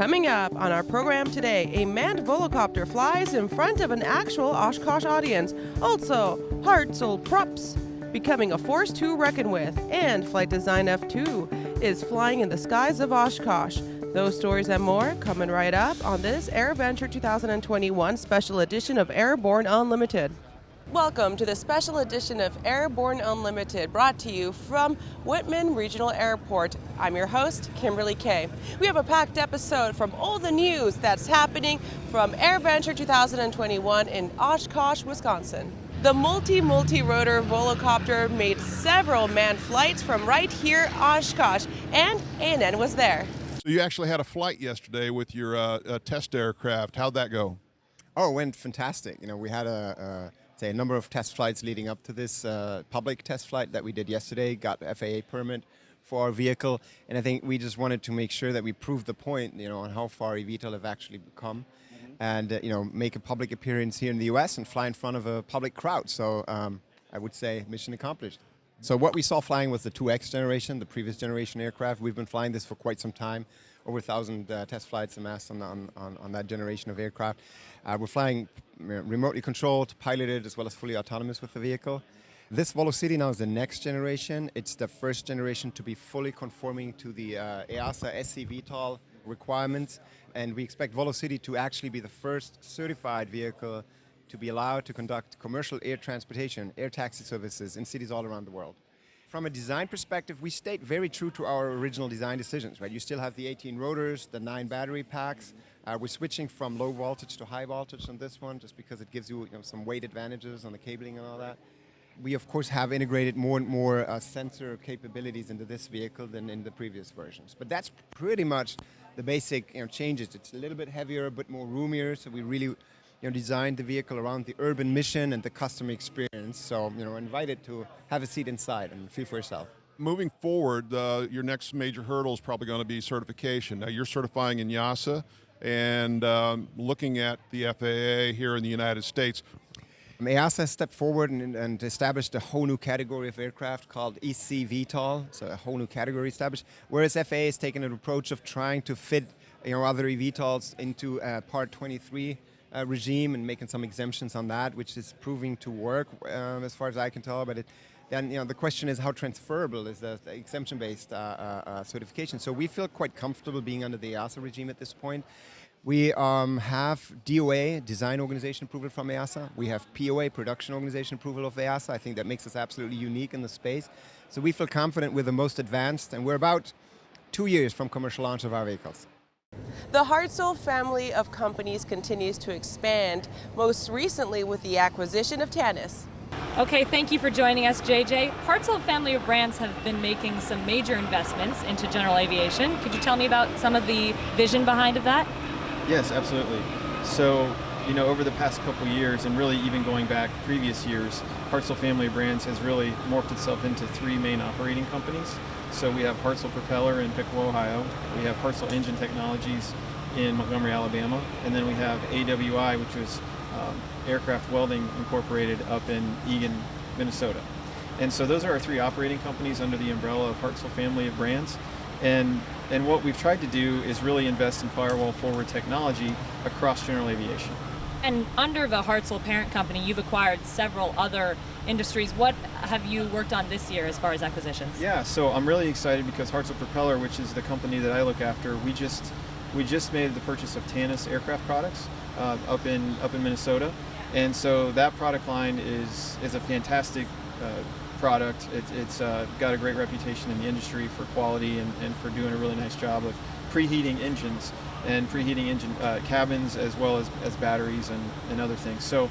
Coming up on our program today, a manned volocopter flies in front of an actual Oshkosh audience. Also, Hartzell props becoming a force to reckon with, and Flight Design F2 is flying in the skies of Oshkosh. Those stories and more coming right up on this AirVenture 2021 special edition of Airborne Unlimited. Welcome to the special edition of Airborne Unlimited, brought to you from Whitman Regional Airport. I'm your host, Kimberly Kay. We have a packed episode from all the news that's happening from AirVenture 2021 in Oshkosh, Wisconsin. The Multi-Multi-Rotor Volocopter made several manned flights from right here, Oshkosh, and A&N was there. So you actually had a flight yesterday with your test aircraft. How'd that go? Oh, it went fantastic. You know, we had a number of test flights leading up to this public test flight that we did yesterday, got the FAA permit for our vehicle, and I think we just wanted to make sure that we proved the point, you know, on how far eVTOL have actually come, and make a public appearance here in the U.S. and fly in front of a public crowd. So I would say mission accomplished. So what we saw flying was the 2X generation, the previous generation aircraft. We've been flying this for quite some time, over 1,000 test flights amassed on that generation of aircraft. We're flying remotely controlled, piloted, as well as fully autonomous with the vehicle. This Volocity now is the next generation. It's the first generation to be fully conforming to the EASA SC-VTOL requirements, and we expect Volocity to actually be the first certified vehicle to be allowed to conduct commercial air transportation, air taxi services in cities all around the world. From a design perspective, we stayed very true to our original design decisions, right? You still have the 18 rotors, the 9 battery packs. We're switching from low voltage to high voltage on this one, just because it gives you, some weight advantages on the cabling and all that. We, of course, have integrated more and more sensor capabilities into this vehicle than in the previous versions. But that's pretty much the basic changes. It's a little bit heavier, a bit more roomier, so we really designed the vehicle around the urban mission and the customer experience. So, invited to have a seat inside and feel for yourself. Moving forward, your next major hurdle is probably going to be certification. Now, you're certifying in EASA and looking at the FAA here in the United States. EASA stepped forward and established a whole new category of aircraft called EC-VTOL, so a whole new category established, whereas FAA has taken an approach of trying to fit other eVTOLs into Part 23 regime and making some exemptions on that, which is proving to work as far as I can tell. But then the question is, how transferable is the exemption-based certification? So we feel quite comfortable being under the EASA regime at this point. We have DOA, Design Organization Approval from EASA. We have POA, Production Organization Approval of EASA. I think that makes us absolutely unique in the space. So we feel confident we're the most advanced, and we're about 2 years from commercial launch of our vehicles. The Hartzell family of companies continues to expand, most recently with the acquisition of Tanis. Okay, thank you for joining us, JJ. Hartzell Family of brands have been making some major investments into general aviation. Could you tell me about some of the vision behind of that? Yes, absolutely. So, over the past couple years, and really even going back previous years, Hartzell Family of Brands has really morphed itself into 3 main operating companies. So we have Hartzell Propeller in Piqua, Ohio. We have Hartzell Engine Technologies in Montgomery, Alabama. And then we have AWI, which was Aircraft Welding Incorporated up in Eagan, Minnesota. And so those are our 3 operating companies under the umbrella of Hartzell Family of Brands. And what we've tried to do is really invest in firewall forward technology across general aviation. And under the Hartzell parent company, you've acquired several other industries. What have you worked on this year as far as acquisitions? Yeah, so I'm really excited because Hartzell Propeller, which is the company that I look after, we just made the purchase of Tanis aircraft products up in Minnesota, and so that product line is a fantastic product. It's got a great reputation in the industry for quality and for doing a really nice job of preheating engines and preheating engine cabins as well as batteries and other things. So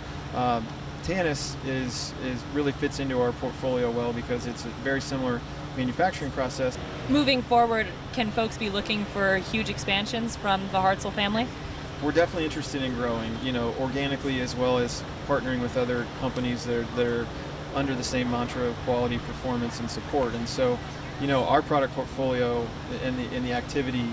Tanis is really fits into our portfolio well because it's a very similar manufacturing process. Moving forward, can folks be looking for huge expansions from the Hartzell family? We're definitely interested in growing, organically as well as partnering with other companies that are under the same mantra of quality, performance, and support. And so, our product portfolio and the activity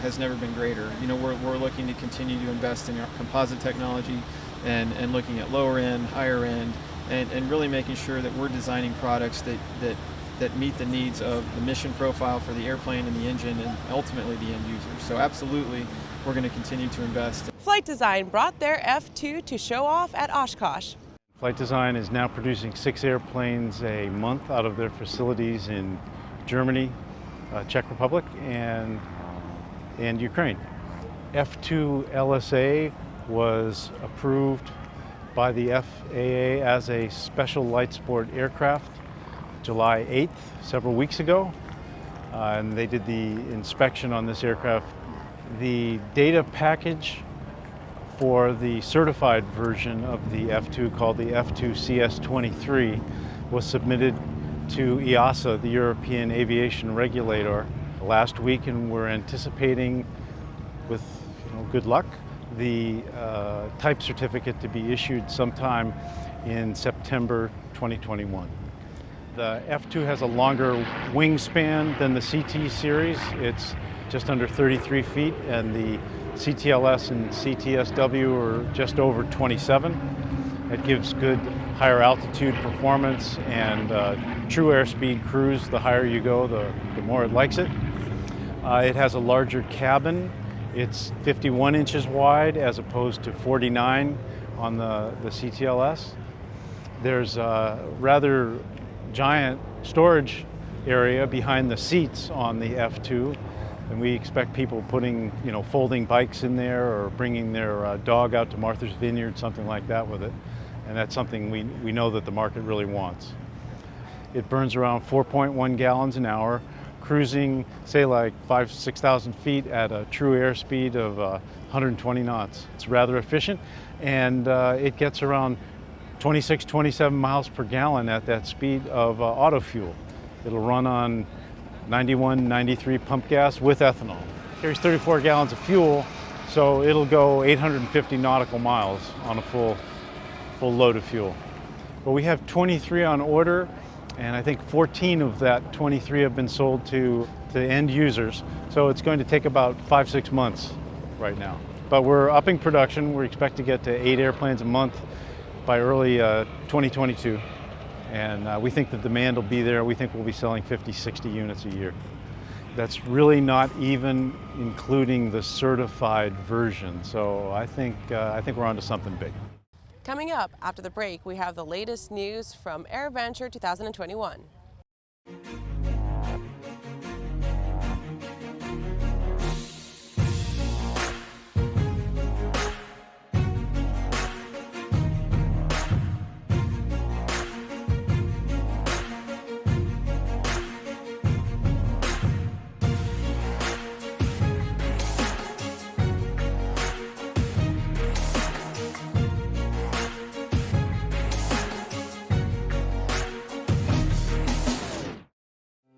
has never been greater. We're looking to continue to invest in our composite technology and looking at lower end, higher end, and really making sure that we're designing products that that meet the needs of the mission profile for the airplane and the engine and ultimately the end user. So absolutely, we're going to continue to invest. Flight Design brought their F2 to show off at Oshkosh. Flight Design is now producing 6 airplanes a month out of their facilities in Germany, Czech Republic, and Ukraine. F2 LSA was approved by the FAA as a special light sport aircraft July 8th, several weeks ago, and they did the inspection on this aircraft. The data package for the certified version of the F2, called the F2 CS23, was submitted to EASA, the European Aviation Regulator, last week, and we're anticipating, with good luck, the type certificate to be issued sometime in September 2021. The F2 has a longer wingspan than the CT series. It's just under 33 feet, and the CTLS and CTSW are just over 27. It gives good higher altitude performance and true airspeed cruise. The higher you go, the more it likes it. It has a larger cabin. It's 51 inches wide as opposed to 49 on the CTLS. There's a rather giant storage area behind the seats on the F2, and we expect people putting, folding bikes in there or bringing their dog out to Martha's Vineyard, something like that with it. And that's something we know that the market really wants. It burns around 4.1 gallons an hour, cruising, say, like 6,000 feet at a true airspeed of 120 knots. It's rather efficient, and it gets around 26, 27 miles per gallon at that speed of auto fuel. It'll run on 91, 93 pump gas with ethanol. It carries 34 gallons of fuel, so it'll go 850 nautical miles on a full load of fuel. But we have 23 on order, and I think 14 of that 23 have been sold to end users. So it's going to take about 5-6 months right now. But we're upping production. We expect to get to 8 airplanes a month by early 2022. And we think the demand will be there. We think we'll be selling 50, 60 units a year. That's really not even including the certified version. So I think we're onto something big. Coming up after the break, we have the latest news from AirVenture 2021.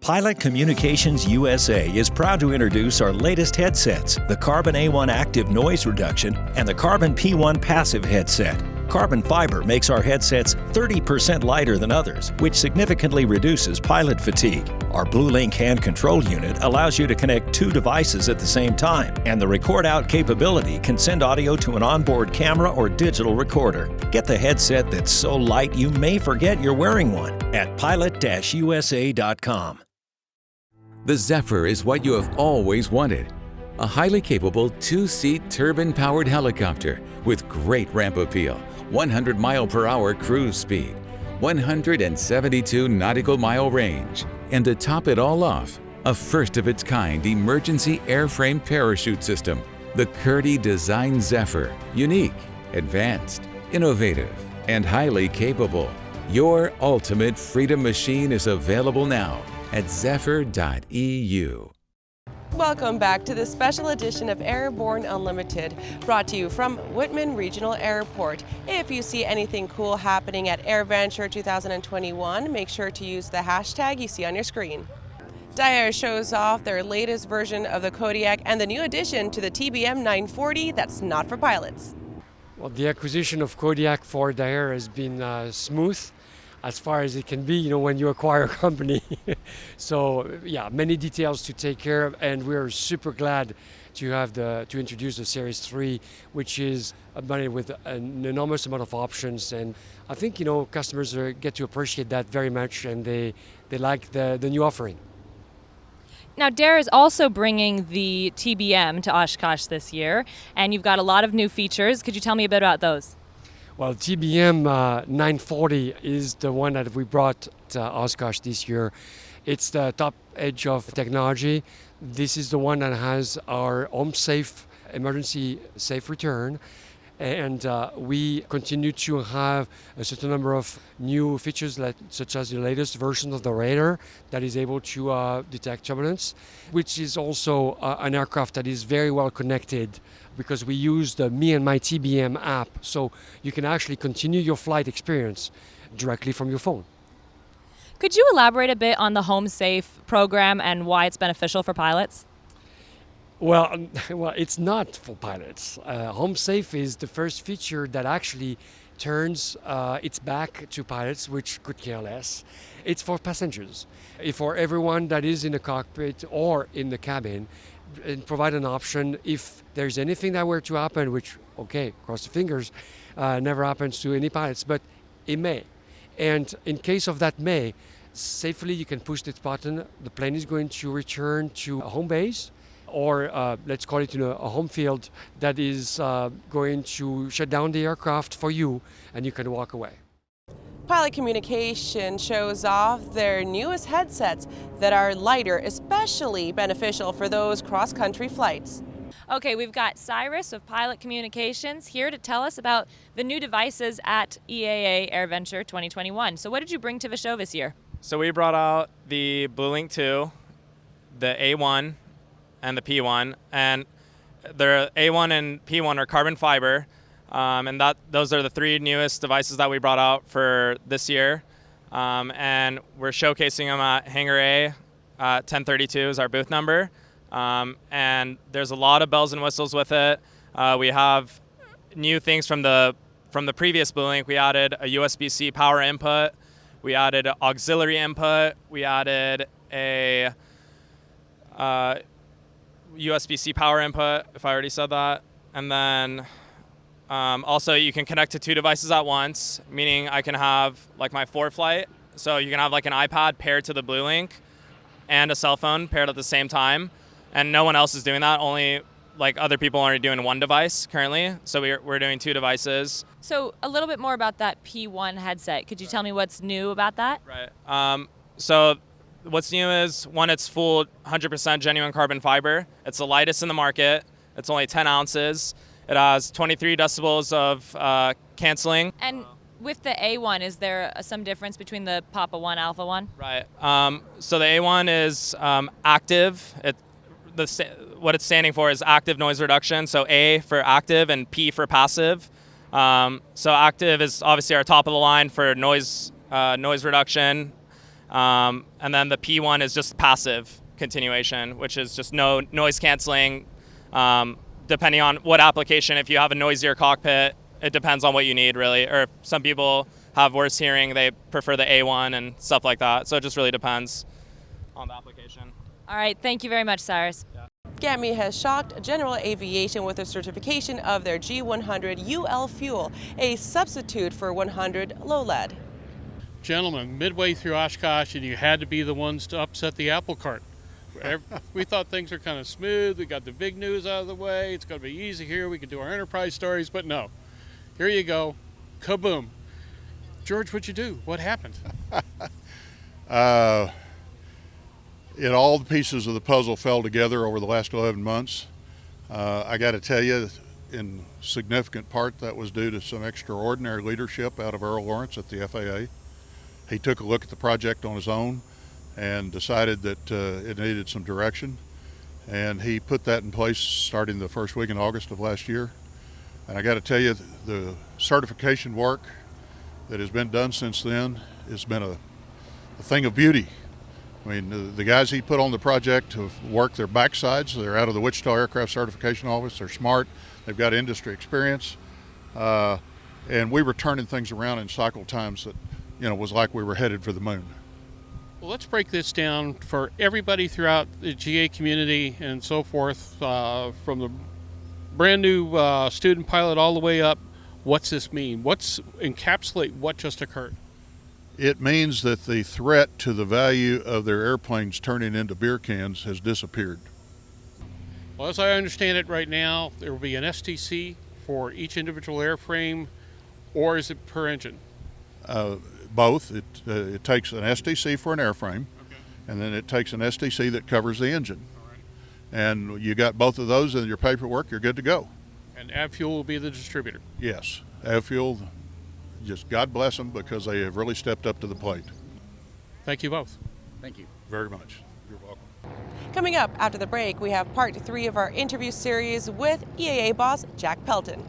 Pilot Communications USA is proud to introduce our latest headsets, the Carbon A1 Active Noise Reduction and the Carbon P1 Passive Headset. Carbon fiber makes our headsets 30% lighter than others, which significantly reduces pilot fatigue. Our BlueLink hand control unit allows you to connect 2 devices at the same time, and the record out capability can send audio to an onboard camera or digital recorder. Get the headset that's so light you may forget you're wearing one at pilot-usa.com. The Zephyr is what you have always wanted. A highly capable 2-seat turbine-powered helicopter with great ramp appeal, 100-mile-per-hour cruise speed, 172 nautical mile range, and to top it all off, a first-of-its-kind emergency airframe parachute system. The Curdy Design Zephyr, unique, advanced, innovative, and highly capable. Your ultimate freedom machine is available now at zephyr.eu. Welcome back to this special edition of Airborne Unlimited, brought to you from Whitman Regional Airport. If you see anything cool happening at AirVenture 2021, make sure to use the hashtag you see on your screen. Daher shows off their latest version of the Kodiak and the new addition to the TBM 940 that's not for pilots. Well, the acquisition of Kodiak for Daher has been smooth, as far as it can be, when you acquire a company. So yeah, many details to take care of, and we're super glad to introduce the Series 3, which is with an enormous amount of options. And I think customers get to appreciate that very much, and they like the new offering. Now, Dare is also bringing the TBM to Oshkosh this year, and you've got a lot of new features. Could you tell me a bit about those? Well, TBM 940 is the one that we brought to Oshkosh this year. It's the top edge of technology. This is the one that has our home safe, emergency safe return. And we continue to have a certain number of new features, such as the latest version of the radar that is able to detect turbulence, which is also an aircraft that is very well connected, because we use the Me and My TBM app, so you can actually continue your flight experience directly from your phone. Could you elaborate a bit on the Home Safe program and why it's beneficial for pilots? Well, it's not for pilots. Home Safe is the first feature that actually turns its back to pilots, which could care less. It's for passengers. For everyone that is in the cockpit or in the cabin, and provide an option if there's anything that were to happen, which, okay, cross the fingers, never happens to any pilots, but it may. And in case of that may, safely you can push this button, the plane is going to return to a home base, or let's call it a home field that is going to shut down the aircraft for you, and you can walk away. Pilot Communication shows off their newest headsets that are lighter, especially beneficial for those cross-country flights. Okay, we've got Cyrus of Pilot Communications here to tell us about the new devices at EAA AirVenture 2021. So what did you bring to the show this year? So we brought out the BlueLink 2, the A1, and the P1, and the A1 and P1 are carbon fiber, and those are the three newest devices that we brought out for this year, and we're showcasing them at Hangar A. 1032 is our booth number, and there's a lot of bells and whistles with it. We have new things from the previous BlueLink. We added a USB-C power input, we added auxiliary input, we added a USB-C power input, if I already said that. And then also you can connect to two devices at once, meaning I can have like my ForeFlight. So you can have like an iPad paired to the BlueLink and a cell phone paired at the same time. And no one else is doing that, only like other people are doing one device currently. So we're doing two devices. So a little bit more about that P1 headset. Could you tell me what's new about that? Right. So what's new is, one, it's full 100% genuine carbon fiber. It's the lightest in the market. It's only 10 ounces. It has 23 decibels of canceling. And with the A1, is there some difference between the Papa 1, Alpha 1? Right. So the A1 is active. What it's standing for is active noise reduction. So A for active and P for passive. So active is obviously our top of the line for noise reduction. And then the P1 is just passive continuation, which is just no noise canceling. Depending on what application, if you have a noisier cockpit, it depends on what you need, really. Or if some people have worse hearing, they prefer the A1 and stuff like that. So it just really depends on the application. All right, thank you very much, Cyrus. Yeah. GAMI has shocked general aviation with a certification of their G100UL fuel, a substitute for 100 low lead. Gentlemen, midway through Oshkosh, and you had to be the ones to upset the apple cart. We thought things were kind of smooth. We got the big news out of the way. It's going to be easy here. We can do our enterprise stories, but no. Here you go. Kaboom. George, what'd you do? What happened? All the pieces of the puzzle fell together over the last 11 months. I got to tell you, in significant part, that was due to some extraordinary leadership out of Earl Lawrence at the FAA. He took a look at the project on his own and decided that it needed some direction. And he put that in place starting the first week in August of last year. And I got to tell you, the certification work that has been done since then has been a thing of beauty. I mean, the guys he put on the project have worked their backsides. They're out of the Wichita Aircraft Certification Office. They're smart. They've got industry experience. And we were turning things around in cycle times that, was like we were headed for the moon. Well, let's break this down for everybody throughout the GA community and so forth, from the brand new student pilot all the way up. What's this mean? Encapsulate what just occurred? It means that the threat to the value of their airplanes turning into beer cans has disappeared. Well, as I understand it right now, there will be an STC for each individual airframe, or is it per engine? Both. It takes an STC for an airframe, and then it takes an STC that covers the engine. And you got both of those in your paperwork, you're good to go. And AvFuel will be the distributor? Yes. AvFuel, just God bless them, because they have really stepped up to the plate. Thank you both. Thank you. Very much. You're welcome. Coming up after the break, we have part 3 of our interview series with EAA boss Jack Pelton.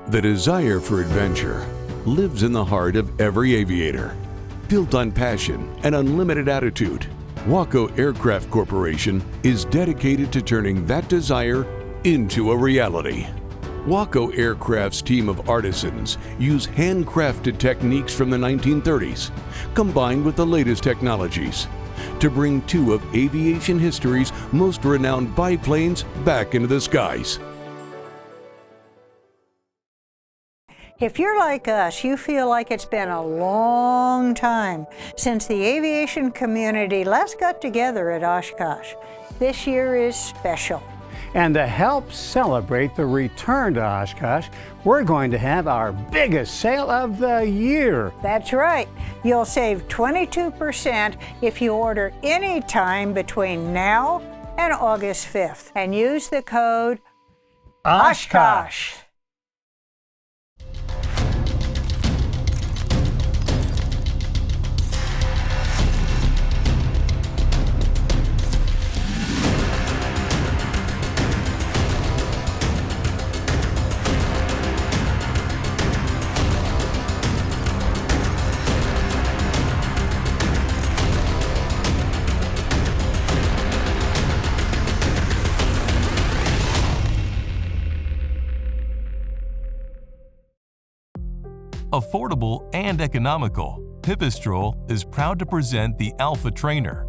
The desire for adventure lives in the heart of every aviator. Built on passion and unlimited attitude, Waco Aircraft Corporation is dedicated to turning that desire into a reality. Waco Aircraft's team of artisans use handcrafted techniques from the 1930s, combined with the latest technologies, to bring 2 of aviation history's most renowned biplanes back into the skies. If you're like us, you feel like it's been a long time since the aviation community last got together at Oshkosh. This year is special. And to help celebrate the return to Oshkosh, we're going to have our biggest sale of the year. That's right. You'll save 22% if you order any time between now and August 5th and use the code Oshkosh. Affordable and economical, Pipistrel is proud to present the Alpha Trainer.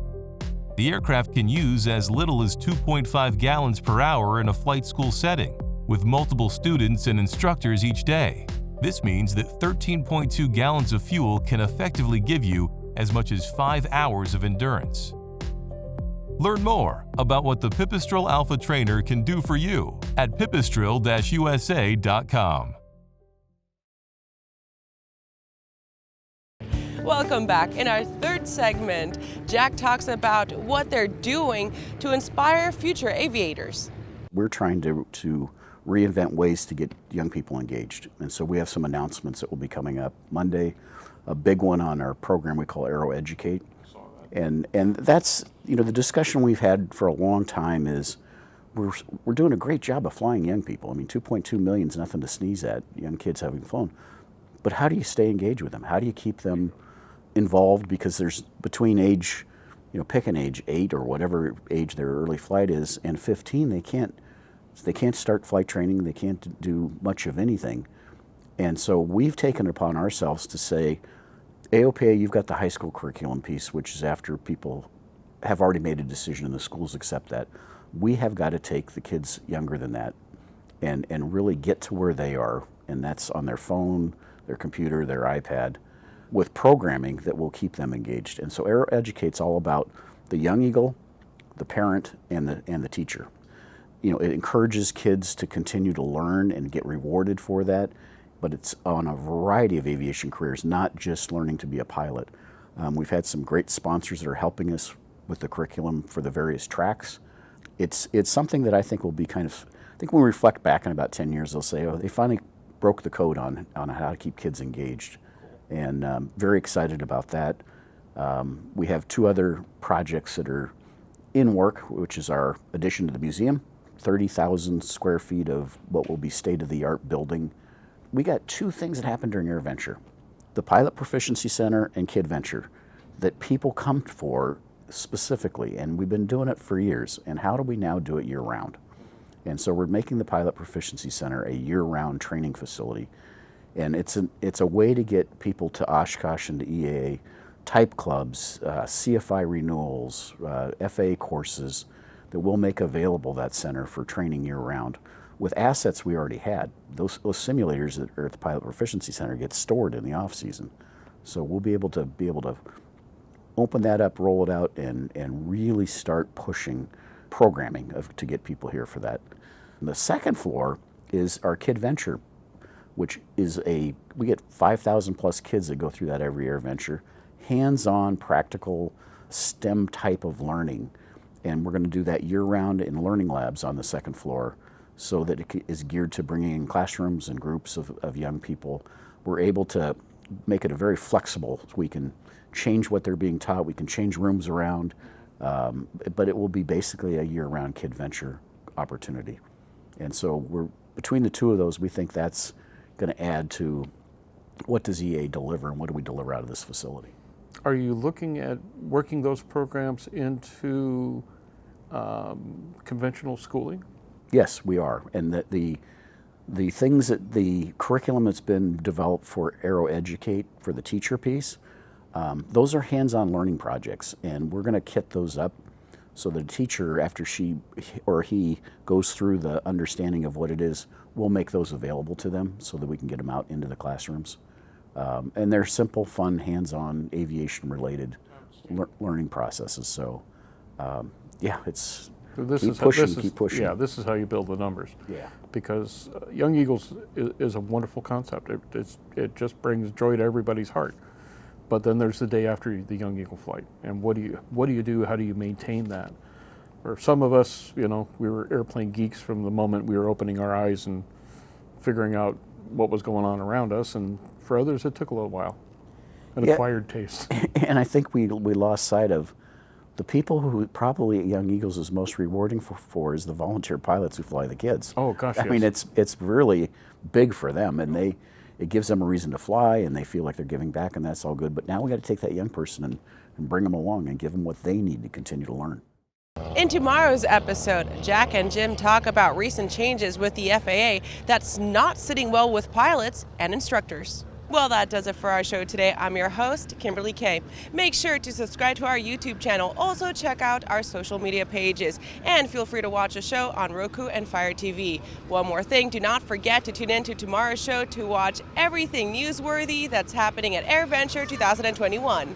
The aircraft can use as little as 2.5 gallons per hour in a flight school setting, with multiple students and instructors each day. This means that 13.2 gallons of fuel can effectively give you as much as 5 hours of endurance. Learn more about what the Pipistrel Alpha Trainer can do for you at pipistrel-usa.com. Welcome back. In our 3rd segment, Jack talks about what they're doing to inspire future aviators. We're trying to reinvent ways to get young people engaged. And so we have some announcements that will be coming up Monday. A big one on our program we call Aero-Educate. And that's, the discussion we've had for a long time is we're doing a great job of flying young people. I mean, 2.2 million is nothing to sneeze at, young kids having flown. But how do you stay engaged with them? How do you keep them involved? Because there's between age, pick an age, 8 or whatever age their early flight is, and 15, they can't start flight training, they can't do much of anything. And so we've taken it upon ourselves to say, AOPA, you've got the high school curriculum piece, which is after people have already made a decision and the schools accept that. We have got to take the kids younger than that and really get to where they are, and that's on their phone, their computer, their iPad, with programming that will keep them engaged. And so Aero-Educate's all about the young eagle, the parent, and the teacher. It encourages kids to continue to learn and get rewarded for that, but it's on a variety of aviation careers, not just learning to be a pilot. We've had some great sponsors that are helping us with the curriculum for the various tracks. It's something that I think will be I think when we reflect back in about 10 years, they'll say, oh, they finally broke the code on how to keep kids engaged. And very excited about that. We have 2 other projects that are in work, which is our addition to the museum, 30,000 square feet of what will be state-of-the-art building. We got 2 things that happened during AirVenture, the Pilot Proficiency Center and KidVenture, that people come for specifically, and we've been doing it for years. And how do we now do it year-round? And so we're making the Pilot Proficiency Center a year-round training facility. And it's a way to get people to Oshkosh and to EAA type clubs, CFI renewals, FAA courses that we'll make available that center for training year-round with assets we already had. Those simulators that are at the Pilot Proficiency Center get stored in the off-season. So we'll be able to open that up, roll it out, and really start pushing programming to get people here for that. And the second floor is our KidVenture, which is we get 5,000 plus kids that go through that every AirVenture. Hands-on, practical, STEM type of learning. And we're going to do that year-round in learning labs on the second floor so that it is geared to bringing in classrooms and groups of young people. We're able to make it a very flexible. We can change what they're being taught. We can change rooms around. But it will be basically a year-round KidVenture opportunity. And so between the two of those, we think that's going to add to what does EA deliver and what do we deliver out of this facility. Are you looking at working those programs into conventional schooling? Yes, we are. And the things that the curriculum that's been developed for Aero-Educate for the teacher piece, those are hands-on learning projects, and we're going to kit those up so the teacher, after she or he goes through the understanding of what it is, we'll make those available to them so that we can get them out into the classrooms. And they're simple, fun, hands-on, aviation-related learning processes. So, yeah, it's keep pushing. Yeah, this is how you build the numbers. Yeah. Because Young Eagles is a wonderful concept. It just brings joy to everybody's heart. But then there's the day after the Young Eagle flight, and what do you do? How do you maintain that? For some of us, we were airplane geeks from the moment we were opening our eyes and figuring out what was going on around us, and for others it took a little while, an acquired taste. And I think we lost sight of the people who probably at Young Eagles is most rewarding for is the volunteer pilots who fly the kids. Oh gosh, I mean, it's really big for them, and it gives them a reason to fly, and they feel like they're giving back, and that's all good. But now we got to take that young person and bring them along and give them what they need to continue to learn. In tomorrow's episode, Jack and Jim talk about recent changes with the FAA that's not sitting well with pilots and instructors. Well, that does it for our show today. I'm your host, Kimberly Kay. Make sure to subscribe to our YouTube channel. Also, check out our social media pages. And feel free to watch the show on Roku and Fire TV. One more thing, do not forget to tune in to tomorrow's show to watch everything newsworthy that's happening at AirVenture 2021.